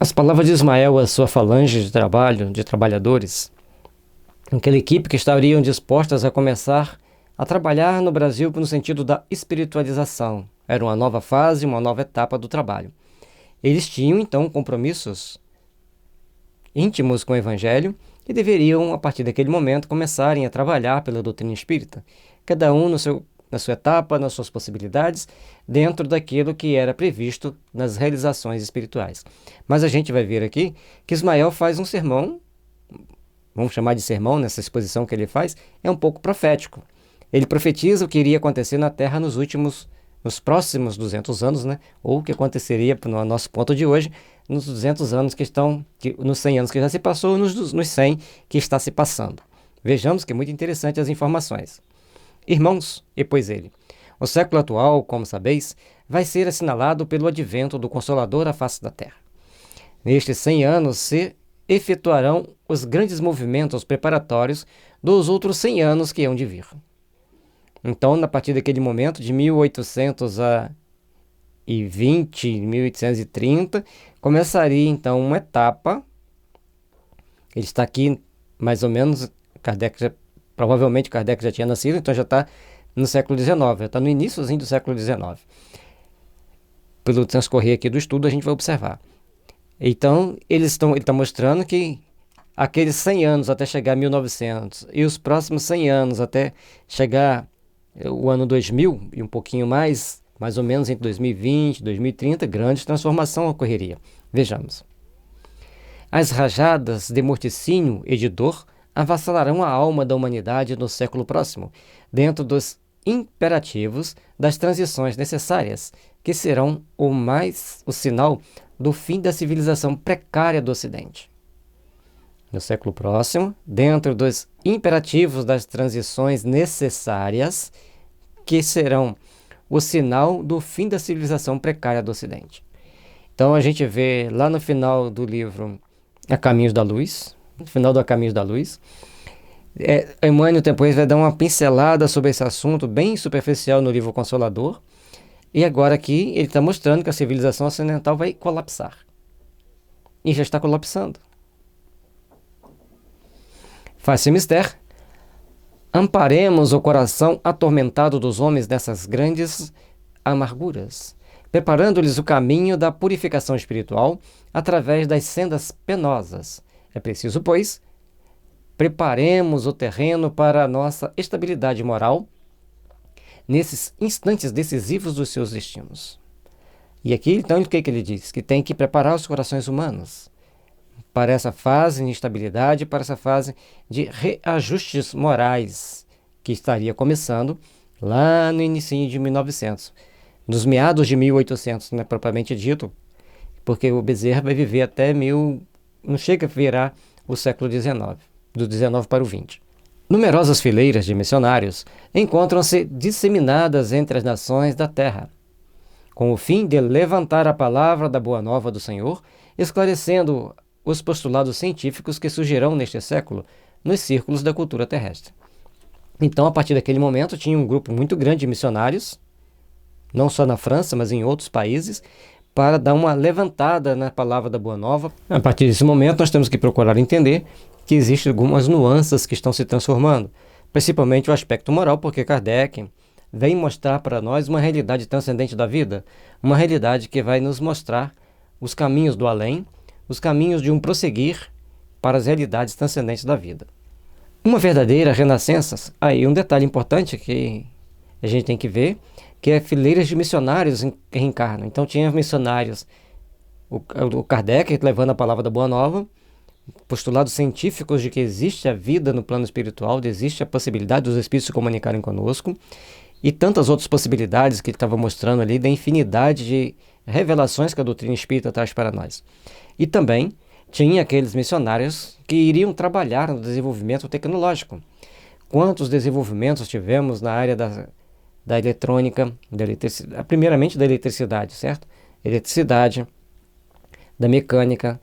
As palavras de Ismael à sua falange de trabalho, de trabalhadores, aquela equipe que estariam dispostas a começar a trabalhar no Brasil no sentido da espiritualização. Era uma nova fase, uma nova etapa do trabalho. Eles tinham, então, compromissos íntimos com o Evangelho e deveriam, a partir daquele momento, começarem a trabalhar pela doutrina espírita, cada um na sua etapa, nas suas possibilidades, dentro daquilo que era previsto nas realizações espirituais. Mas a gente vai ver aqui que Ismael faz um sermão, vamos chamar de sermão nessa exposição que ele faz, é um pouco profético. Ele profetiza o que iria acontecer na Terra nos próximos 200 anos, né? Ou o que aconteceria, no nosso ponto de hoje, nos 200 anos nos 100 anos que já se passou, nos 100 que está se passando. Vejamos que é muito interessante as informações. Irmãos, e pois ele, o século atual, como sabeis, vai ser assinalado pelo advento do Consolador à face da Terra. Nestes 100 anos se efetuarão os grandes movimentos preparatórios dos outros 100 anos que hão de vir. Então, a partir daquele momento, de 1820, 1830, começaria então uma etapa. Ele está aqui, mais ou menos, provavelmente Kardec já tinha nascido, então já está no século XIX, já está no iníciozinho do século XIX. Pelo transcorrer aqui do estudo, a gente vai observar. Então, ele está mostrando que aqueles 100 anos até chegar a 1900 e os próximos 100 anos até chegar o ano 2000 e um pouquinho mais ou menos entre 2020 e 2030, grande transformação ocorreria. Vejamos. As rajadas de morticínio e de dor avassalarão a alma da humanidade no século próximo, dentro dos imperativos das transições necessárias, que serão o sinal do fim da civilização precária do Ocidente. No século próximo, dentro dos imperativos das transições necessárias, que serão o sinal do fim da civilização precária do Ocidente. Então a gente vê lá no final do livro A Caminhos da Luz, no final do A Caminhos da Luz, Emmanuel depois vai dar uma pincelada sobre esse assunto bem superficial no livro Consolador, e agora aqui ele está mostrando que a civilização ocidental vai colapsar. E já está colapsando. Faz-se mister. Amparemos o coração atormentado dos homens nessas grandes amarguras, preparando-lhes o caminho da purificação espiritual através das sendas penosas. É preciso, pois, preparemos o terreno para a nossa estabilidade moral nesses instantes decisivos dos seus destinos. E aqui, então, o que ele diz? Que tem que preparar os corações humanos para essa fase de instabilidade, para essa fase de reajustes morais que estaria começando lá no início de 1900, nos meados de 1800, né, propriamente dito, porque o Bezerra vai viver até não chega a virar o século XIX, do 19 para o 20. Numerosas fileiras de missionários encontram-se disseminadas entre as nações da terra, com o fim de levantar a palavra da Boa Nova do Senhor, esclarecendo os postulados científicos que surgirão neste século nos círculos da cultura terrestre. Então, a partir daquele momento, tinha um grupo muito grande de missionários, não só na França, mas em outros países, para dar uma levantada na palavra da Boa Nova. A partir desse momento, nós temos que procurar entender que existem algumas nuances que estão se transformando, principalmente o aspecto moral, porque Kardec vem mostrar para nós uma realidade transcendente da vida, uma realidade que vai nos mostrar os caminhos do além, os caminhos de um prosseguir para as realidades transcendentes da vida. Uma verdadeira renascença, aí um detalhe importante que a gente tem que ver, que é fileiras de missionários que reencarnam. Então tinha missionários, o Kardec levando a palavra da Boa Nova, postulados científicos de que existe a vida no plano espiritual, existe a possibilidade dos espíritos se comunicarem conosco, e tantas outras possibilidades que ele estava mostrando ali, da infinidade de revelações que a doutrina espírita traz para nós. E também tinha aqueles missionários que iriam trabalhar no desenvolvimento tecnológico. Quantos desenvolvimentos tivemos na área da eletrônica, primeiramente da eletricidade, certo? Eletricidade, da mecânica,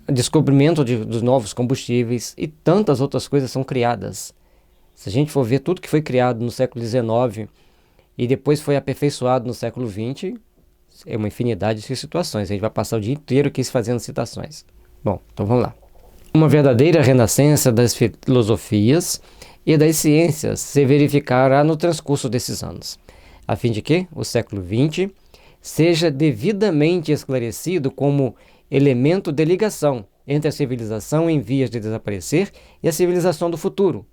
descobrimento dos novos combustíveis e tantas outras coisas são criadas. Se a gente for ver tudo que foi criado no século XIX e depois foi aperfeiçoado no século XX, É uma infinidade de situações. A gente vai passar o dia inteiro aqui fazendo citações. Bom, então vamos lá. Uma verdadeira renascença das filosofias e das ciências se verificará no transcurso desses anos, a fim de que o século XX seja devidamente esclarecido como elemento de ligação entre a civilização em vias de desaparecer e a civilização do futuro,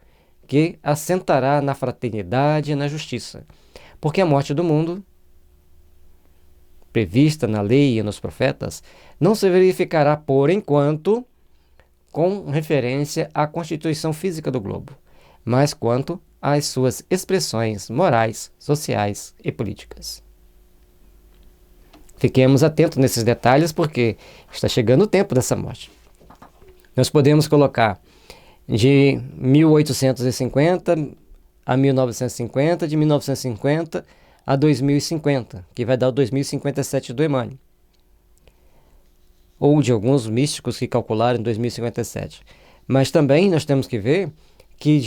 que assentará na fraternidade e na justiça. Porque a morte do mundo, prevista na lei e nos profetas, não se verificará por enquanto com referência à constituição física do globo, mas quanto às suas expressões morais, sociais e políticas. Fiquemos atentos nesses detalhes porque está chegando o tempo dessa morte. Nós podemos colocar de 1850 a 1950, de 1950 a 2050, que vai dar o 2057 do Emmanuel. Ou de alguns místicos que calcularam em 2057. Mas também nós temos que ver que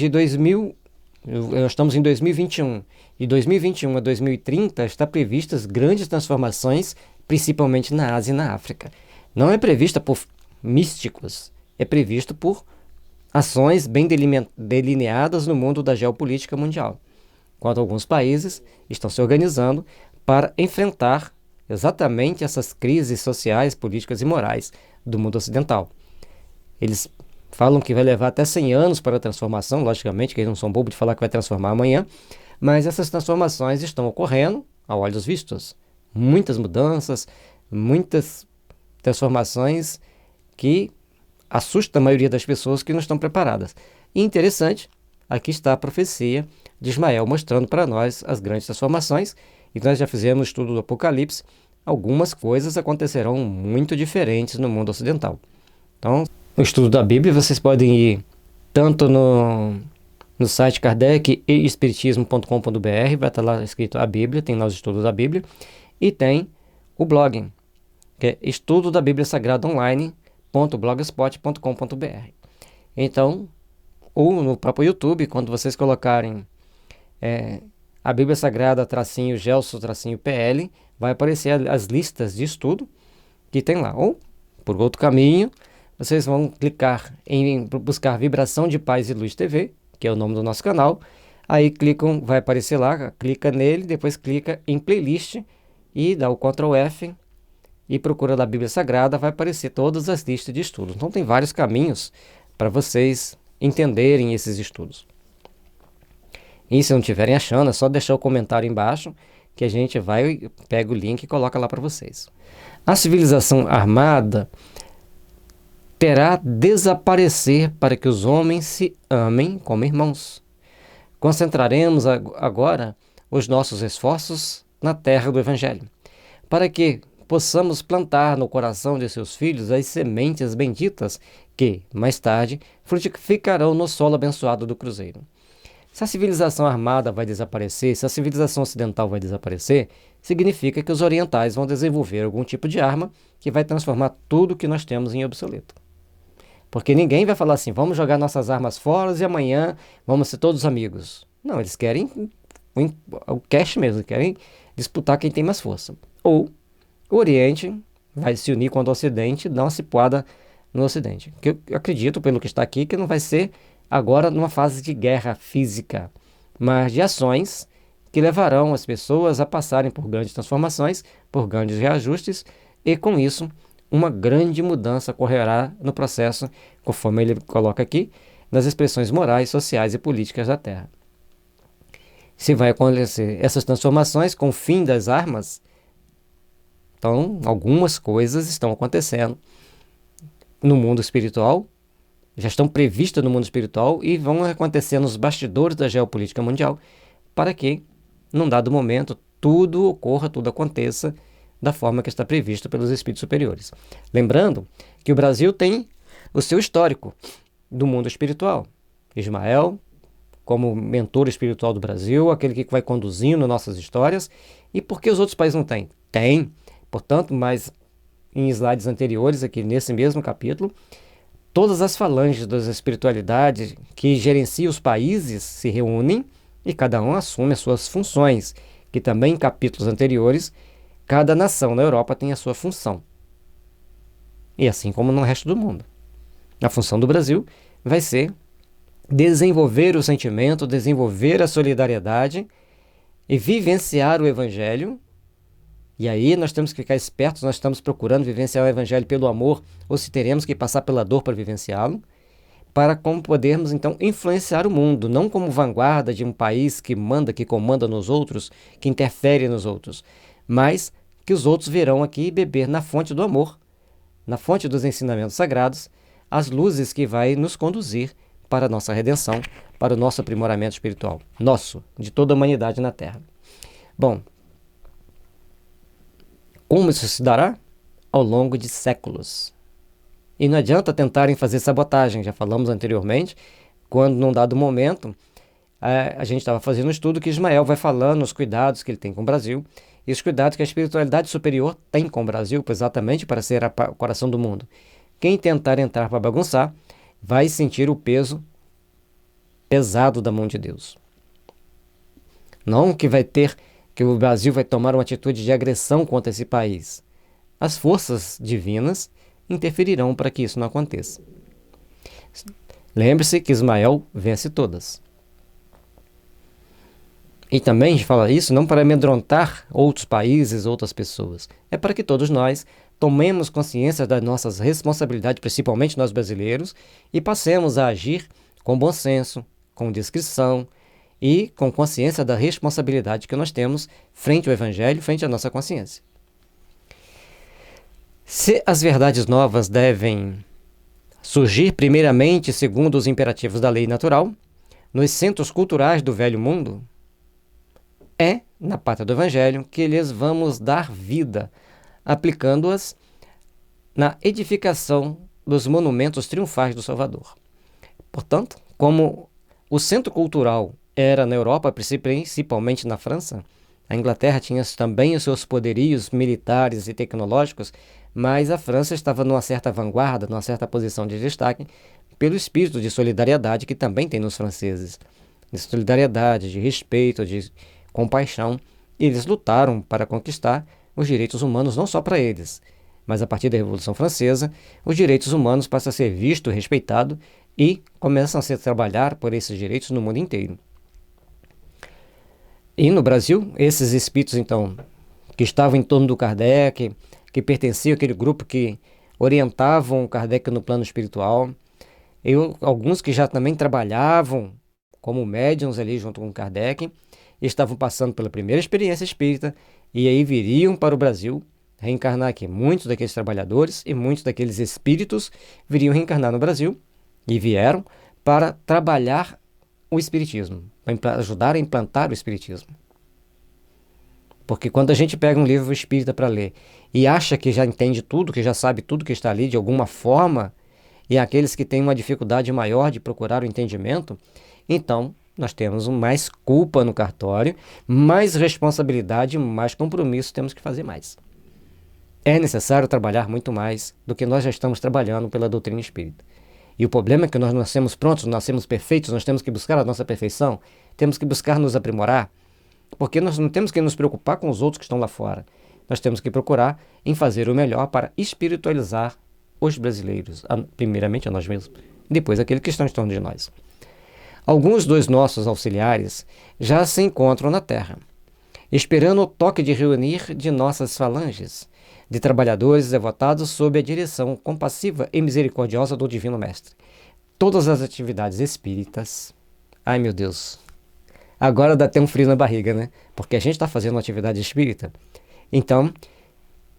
nós estamos em 2021, de 2021 a 2030 está previstas grandes transformações, principalmente na Ásia e na África. Não é prevista por místicos, é previsto por ações bem delineadas no mundo da geopolítica mundial, enquanto alguns países estão se organizando para enfrentar exatamente essas crises sociais, políticas e morais do mundo ocidental. Eles falam que vai levar até 100 anos para a transformação, logicamente, que eles não são bobos de falar que vai transformar amanhã, mas essas transformações estão ocorrendo a olhos vistos. Muitas mudanças, muitas transformações que assustam a maioria das pessoas que não estão preparadas. E interessante, aqui está a profecia de Ismael mostrando para nós as grandes transformações, e nós já fizemos o estudo do Apocalipse, algumas coisas acontecerão muito diferentes no mundo ocidental. Então, no estudo da Bíblia, vocês podem ir tanto no site Kardec e Espiritismo.com.br, vai estar lá escrito a Bíblia, tem lá os estudos da Bíblia, e tem o blog, que é estudo da Bíblia Sagrada online.blogspot.com.br. Então, ou no próprio YouTube, quando vocês colocarem a Bíblia Sagrada _Gelson_PL, vai aparecer as listas de estudo que tem lá. Ou, por outro caminho, vocês vão clicar em buscar Vibração de Paz e Luz TV, que é o nome do nosso canal. Aí vai aparecer lá, clica nele, depois clica em playlist e dá o Ctrl F e procura da Bíblia Sagrada, vai aparecer todas as listas de estudos. Então tem vários caminhos para vocês entenderem esses estudos. E se não estiverem achando, é só deixar o comentário embaixo que a gente pega o link e coloca lá para vocês. A civilização armada terá desaparecer para que os homens se amem como irmãos. Concentraremos agora os nossos esforços na terra do Evangelho, para que possamos plantar no coração de seus filhos as sementes benditas que, mais tarde, frutificarão no solo abençoado do Cruzeiro. Se a civilização armada vai desaparecer, se a civilização ocidental vai desaparecer, significa que os orientais vão desenvolver algum tipo de arma que vai transformar tudo que nós temos em obsoleto. Porque ninguém vai falar assim, vamos jogar nossas armas fora e amanhã vamos ser todos amigos. Não, eles querem o cash mesmo, querem disputar quem tem mais força. Ou o Oriente vai se unir com o Ocidente e dar uma cipuada no Ocidente. Que eu acredito, pelo que está aqui, que não vai ser agora numa fase de guerra física, mas de ações que levarão as pessoas a passarem por grandes transformações, por grandes reajustes, e com isso uma grande mudança ocorrerá no processo, conforme ele coloca aqui, nas expressões morais, sociais e políticas da Terra. Se vai acontecer essas transformações com o fim das armas, então algumas coisas estão acontecendo no mundo espiritual, já estão previstas no mundo espiritual e vão acontecer nos bastidores da geopolítica mundial, para que, num dado momento, tudo ocorra, tudo aconteça da forma que está previsto pelos espíritos superiores. Lembrando que o Brasil tem o seu histórico do mundo espiritual. Ismael, como mentor espiritual do Brasil, aquele que vai conduzindo nossas histórias. E por que os outros países não têm? Tem. Portanto, mas em slides anteriores, aqui nesse mesmo capítulo, todas as falanges das espiritualidades que gerenciam os países se reúnem e cada um assume as suas funções, que também em capítulos anteriores Cada nação na Europa tem a sua função. E assim como no resto do mundo. A função do Brasil vai ser desenvolver o sentimento, desenvolver a solidariedade e vivenciar o Evangelho. E aí nós temos que ficar espertos, nós estamos procurando vivenciar o Evangelho pelo amor, ou se teremos que passar pela dor para vivenciá-lo, para como podermos então influenciar o mundo, não como vanguarda de um país que manda, que comanda nos outros, que interfere nos outros, mas que os outros virão aqui beber na fonte do amor, na fonte dos ensinamentos sagrados, as luzes que vai nos conduzir para a nossa redenção, para o nosso aprimoramento espiritual, nosso, de toda a humanidade na Terra. Bom, como isso se dará? Ao longo de séculos. E não adianta tentarem fazer sabotagem, já falamos anteriormente, quando num dado momento a gente estava fazendo um estudo que Ismael vai falando os cuidados que ele tem com o Brasil, e os cuidados que a espiritualidade superior tem com o Brasil, exatamente para ser o coração do mundo. Quem tentar entrar para bagunçar, vai sentir o peso pesado da mão de Deus. Não que o Brasil vai tomar uma atitude de agressão contra esse país. As forças divinas interferirão para que isso não aconteça. Lembre-se que Ismael vence todas. E também a gente fala isso não para amedrontar outros países, outras pessoas. É para que todos nós tomemos consciência das nossas responsabilidades, principalmente nós brasileiros, e passemos a agir com bom senso, com discrição e com consciência da responsabilidade que nós temos frente ao Evangelho, frente à nossa consciência. Se as verdades novas devem surgir primeiramente segundo os imperativos da lei natural, nos centros culturais do velho mundo, é na pátria do Evangelho que lhes vamos dar vida, aplicando-as na edificação dos monumentos triunfais do Salvador. Portanto, como o centro cultural era na Europa, principalmente na França, a Inglaterra tinha também os seus poderios militares e tecnológicos, mas a França estava numa certa vanguarda, numa certa posição de destaque, pelo espírito de solidariedade que também tem nos franceses. De solidariedade, de respeito, de compaixão. Eles lutaram para conquistar os direitos humanos não só para eles, mas a partir da Revolução Francesa, os direitos humanos passam a ser visto, respeitado e começam a se trabalhar por esses direitos no mundo inteiro. E no Brasil, esses espíritos, então, que estavam em torno do Kardec, que pertenciam àquele grupo que orientavam o Kardec no plano espiritual, e alguns que já também trabalhavam como médiuns ali junto com Kardec, estavam passando pela primeira experiência espírita, e aí viriam para o Brasil reencarnar aqui. Muitos daqueles trabalhadores e muitos daqueles espíritos viriam reencarnar no Brasil, e vieram para trabalhar o espiritismo, para ajudar a implantar o espiritismo. Porque quando a gente pega um livro espírita para ler e acha que já entende tudo, que já sabe tudo que está ali de alguma forma, e aqueles que têm uma dificuldade maior de procurar o entendimento, então nós temos mais culpa no cartório, mais responsabilidade, mais compromisso, temos que fazer mais. É necessário trabalhar muito mais do que nós já estamos trabalhando pela doutrina espírita. E o problema é que nós não nascemos prontos, não nascemos perfeitos, nós temos que buscar a nossa perfeição, temos que buscar nos aprimorar, porque nós não temos que nos preocupar com os outros que estão lá fora. Nós temos que procurar em fazer o melhor para espiritualizar os brasileiros, primeiramente a nós mesmos, depois aqueles que estão em torno de nós. Alguns dos nossos auxiliares já se encontram na Terra, esperando o toque de reunir de nossas falanges, de trabalhadores devotados sob a direção compassiva e misericordiosa do Divino Mestre. Todas as atividades espíritas... Ai, meu Deus! Agora dá até um frio na barriga, né? Porque a gente está fazendo uma atividade espírita. Então,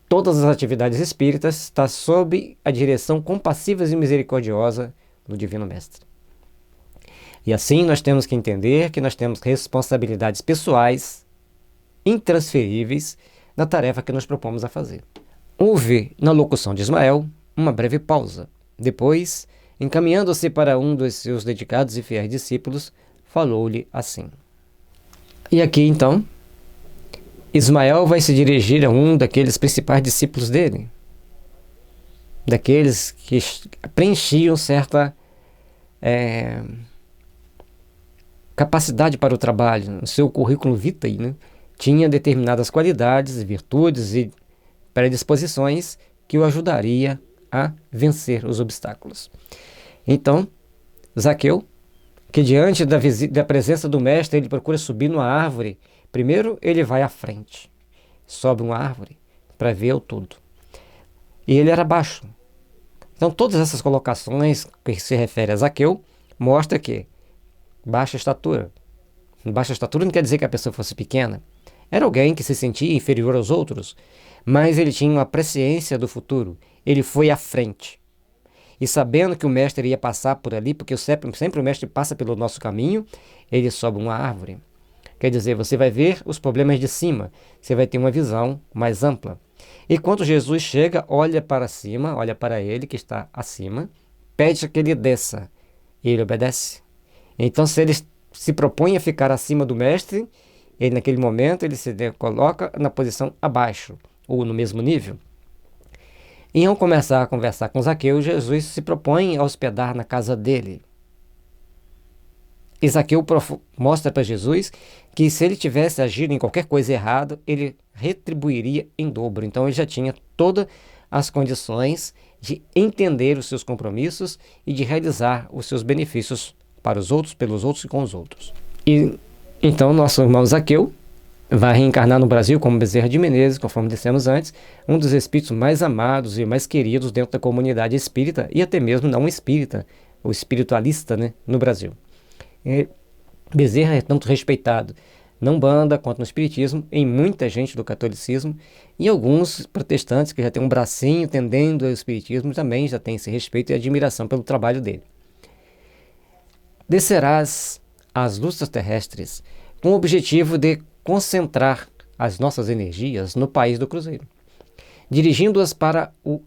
todas as atividades espíritas estão sob a direção compassiva e misericordiosa do Divino Mestre. E assim nós temos que entender que nós temos responsabilidades pessoais, intransferíveis, na tarefa que nos propomos a fazer. Houve, na locução de Ismael, uma breve pausa. Depois, encaminhando-se para um dos seus dedicados e fiéis discípulos, falou-lhe assim. E aqui, então, Ismael vai se dirigir a um daqueles principais discípulos dele, daqueles que preenchiam certa capacidade para o trabalho, no seu currículo vitae, né? tinha determinadas qualidades, virtudes e predisposições que o ajudaria a vencer os obstáculos. Então, Zaqueu, que diante da presença do mestre, ele procura subir numa árvore. Primeiro, ele vai à frente, sobe uma árvore para ver o todo. E ele era baixo. Então, todas essas colocações que se refere a Zaqueu mostra que baixa estatura. Baixa estatura não quer dizer que a pessoa fosse pequena. Era alguém que se sentia inferior aos outros, mas ele tinha uma presciência do futuro. Ele foi à frente. E sabendo que o mestre ia passar por ali, porque sempre o mestre passa pelo nosso caminho, ele sobe uma árvore. Quer dizer, você vai ver os problemas de cima, você vai ter uma visão mais ampla. E quando Jesus chega, olha para cima, olha para ele que está acima, pede que ele desça, e ele obedece. Então, se ele se propõe a ficar acima do mestre, ele naquele momento ele se coloca na posição abaixo, ou no mesmo nível. E ao começar a conversar com Zaqueu, Jesus se propõe a hospedar na casa dele. E Zaqueu mostra para Jesus que se ele tivesse agido em qualquer coisa errada, ele retribuiria em dobro. Então ele já tinha todas as condições de entender os seus compromissos e de realizar os seus benefícios para os outros, pelos outros e com os outros. E então nosso irmão Zaqueu vai reencarnar no Brasil como Bezerra de Menezes, conforme dissemos antes, um dos espíritos mais amados e mais queridos dentro da comunidade espírita e até mesmo não espírita, o espiritualista, né, no Brasil. Bezerra é tanto respeitado na Umbanda quanto no Espiritismo, em muita gente do catolicismo, e alguns protestantes que já têm um bracinho tendendo ao Espiritismo também já têm esse respeito e admiração pelo trabalho dele. Descerás às lustres terrestres com o objetivo de concentrar as nossas energias no país do Cruzeiro, dirigindo-as para o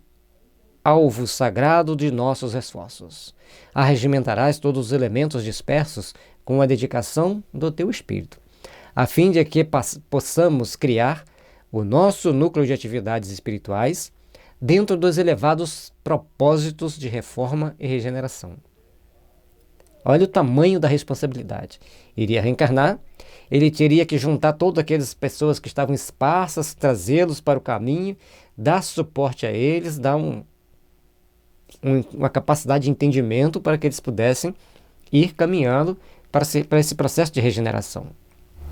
alvo sagrado de nossos esforços. Arregimentarás todos os elementos dispersos com a dedicação do teu espírito, a fim de que possamos criar o nosso núcleo de atividades espirituais dentro dos elevados propósitos de reforma e regeneração. Olha o tamanho da responsabilidade. Iria reencarnar, ele teria que juntar todas aquelas pessoas que estavam esparsas, trazê-los para o caminho, dar suporte a eles, dar uma capacidade de entendimento para que eles pudessem ir caminhando para esse processo de regeneração.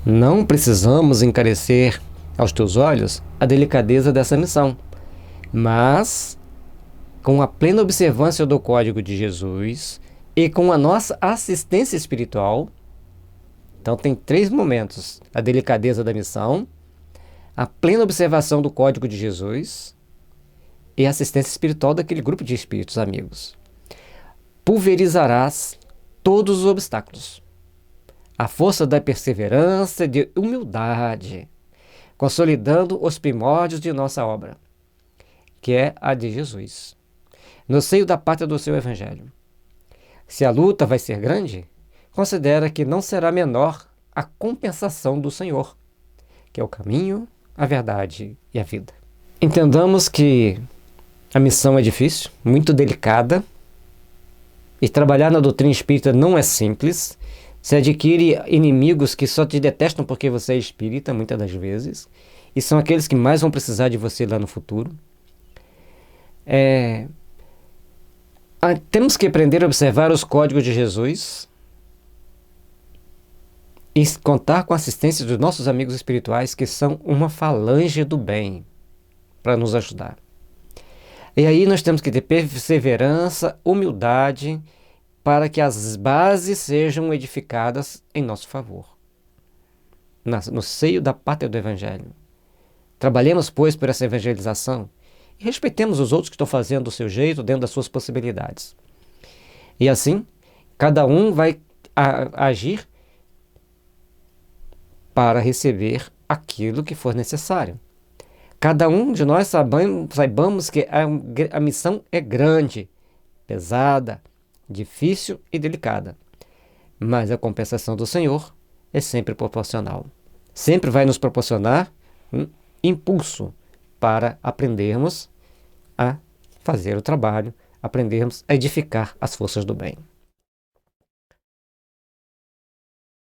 Não precisamos encarecer aos teus olhos a delicadeza dessa missão, mas com a plena observância do Código de Jesus e com a nossa assistência espiritual. Então tem 3 momentos: a delicadeza da missão, a plena observação do Código de Jesus e a assistência espiritual daquele grupo de espíritos amigos. Pulverizarás todos os obstáculos. A força da perseverança e de humildade, consolidando os primórdios de nossa obra, que é a de Jesus, no seio da pátria do seu Evangelho. Se a luta vai ser grande, considera que não será menor a compensação do Senhor, que é o caminho, a verdade e a vida. Entendamos que a missão é difícil, muito delicada, e trabalhar na doutrina espírita não é simples. Você adquire inimigos que só te detestam porque você é espírita, muitas das vezes, e são aqueles que mais vão precisar de você lá no futuro. Temos que aprender a observar os códigos de Jesus e contar com a assistência dos nossos amigos espirituais, que são uma falange do bem para nos ajudar. E aí nós temos que ter perseverança, humildade, para que as bases sejam edificadas em nosso favor, no seio da pátria do Evangelho. Trabalhemos, pois, por essa evangelização e respeitemos os outros que estão fazendo do seu jeito, dentro das suas possibilidades. E assim, cada um vai agir para receber aquilo que for necessário. Cada um de nós saibamos que a missão é grande, pesada, difícil e delicada, mas a compensação do Senhor é sempre proporcional. Sempre vai nos proporcionar um impulso para aprendermos a fazer o trabalho, aprendermos a edificar as forças do bem.